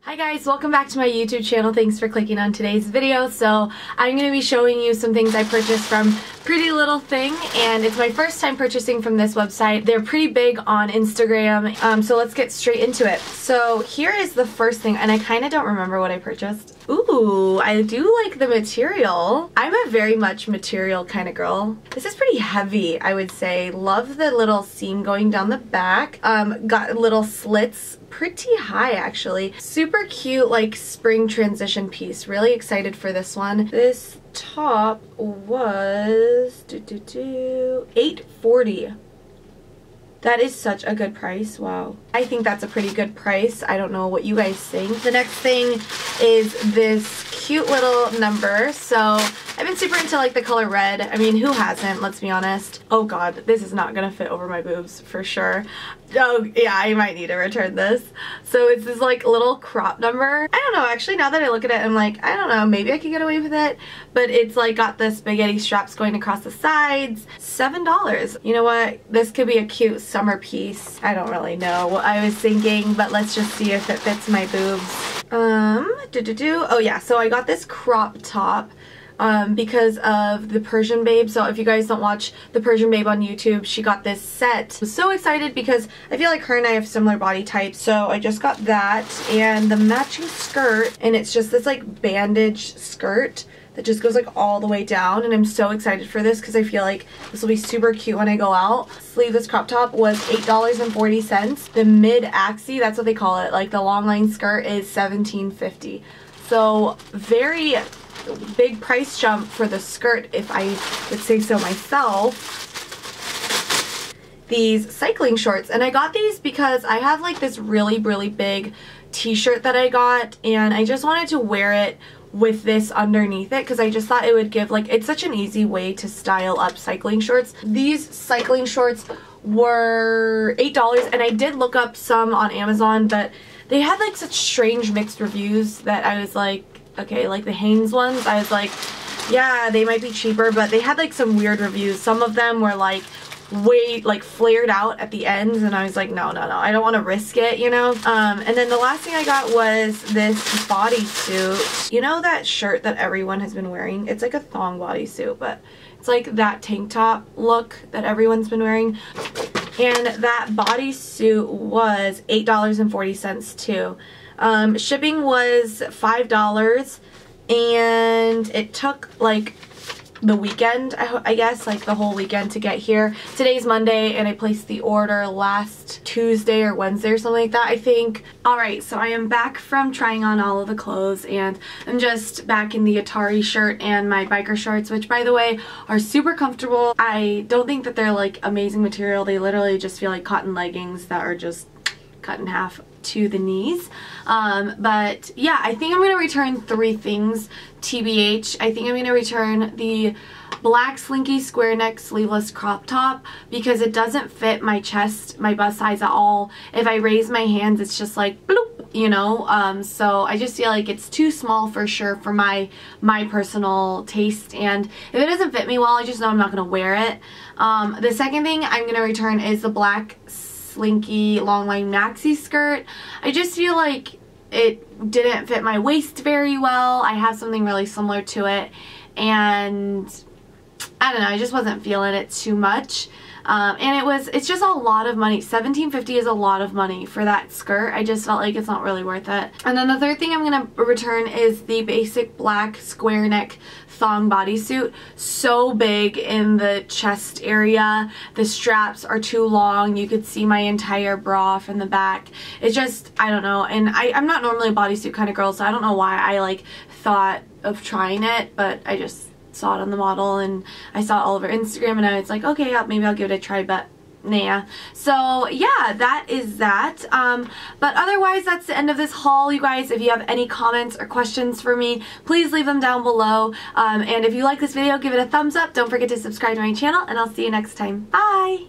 Hi guys, welcome back to my YouTube channel. Thanks for clicking on today's video. So I'm going to be showing you some things I purchased from PrettyLittleThing, and it's my first time purchasing from this website. They're pretty big on Instagram, so let's get straight into it. So here is the first thing, and I kind of don't remember what I purchased. Ooh, I do like the material. I'm a very much material kind of girl. This is pretty heavy, I would say. Love the little seam going down the back. Got little slits pretty high actually. Super cute, like spring transition piece. Really excited for this one. This top was $8.40. That is such a good price. Wow. I think that's a pretty good price. I don't know what you guys think. The next thing is this cute little number. So I've been super into like the color red. I mean, who hasn't? Let's be honest. Oh god, this is not gonna fit over my boobs for sure. Oh yeah, I might need to return this. So it's this like little crop number. I don't know, actually now that I look at it, I'm like, I don't know, maybe I could get away with it. But it's like got the spaghetti straps going across the sides. $7. You know what? This could be a cute summer piece. I don't really know what I was thinking, but let's just see if it fits my boobs. Oh yeah, so I got this crop top because of the Persian Babe. So if you guys don't watch the Persian Babe on YouTube, she got this set. I'm so excited because I feel like her and I have similar body types. So I just got that and the matching skirt, and it's just this like bandage skirt that just goes like all the way down, and I'm so excited for this because I feel like this will be super cute when I go out. Sleeveless crop top was $8.40. The Midiaxi, that's what they call it, like the Longline skirt, is $17.50. So very big price jump for the skirt, if I would say so myself. These cycling shorts, and I got these because I have like this really big t-shirt that I got, and I just wanted to wear it with this underneath it because I just thought it would give, like, it's such an easy way to style up cycling shorts. These cycling shorts were $8, and I did look up some on Amazon, but they had like such strange mixed reviews that I was like, okay, like the Hanes ones, I was like, yeah, they might be cheaper, but they had like some weird reviews. Some of them were like way like flared out at the ends, and I was like, no, I don't want to risk it, you know. And then the last thing I got was this bodysuit. You know that shirt that everyone has been wearing? It's like a thong bodysuit, but it's like that tank top look that everyone's been wearing. And that bodysuit was $8.40 too. Shipping was $5, and it took like the weekend, I guess, like the whole weekend to get here. Today's Monday, and I placed the order last Tuesday or Wednesday or something like that, I think. Alright, so I am back from trying on all of the clothes, and I'm just back in the Atari shirt and my biker shorts, which by the way are super comfortable. I don't think that they're like amazing material. They literally just feel like cotton leggings that are just cut in half to the knees. But yeah, I think I'm going to return 3 things, TBH. I think I'm going to return the black Slinky square neck sleeveless crop top because it doesn't fit my chest, my bust size at all. If I raise my hands, it's just like bloop, you know. So I just feel like it's too small for sure for my personal taste, and if it doesn't fit me well, I just know I'm not going to wear it. The second thing I'm going to return is the black Slinky Longline maxi skirt. I just feel like it didn't fit my waist very well. I have something really similar to it, and I don't know, I just wasn't feeling it too much. And it's just a lot of money. $17.50 is a lot of money for that skirt. I just felt like it's not really worth it. And then the third thing I'm going to return is the basic black square neck thong bodysuit. So big in the chest area. The straps are too long. You could see my entire bra from the back. It's just, I don't know. And I'm not normally a bodysuit kind of girl, so I don't know why I like thought of trying it, but I just saw it on the model and I saw it all over Instagram, and I was like, okay, yeah, maybe I'll give it a try, but nah. So yeah, that is that. But otherwise, that's the end of this haul, you guys. If you have any comments or questions for me, please leave them down below. And if you like this video, give it a thumbs up. Don't forget to subscribe to my channel, and I'll see you next time. Bye!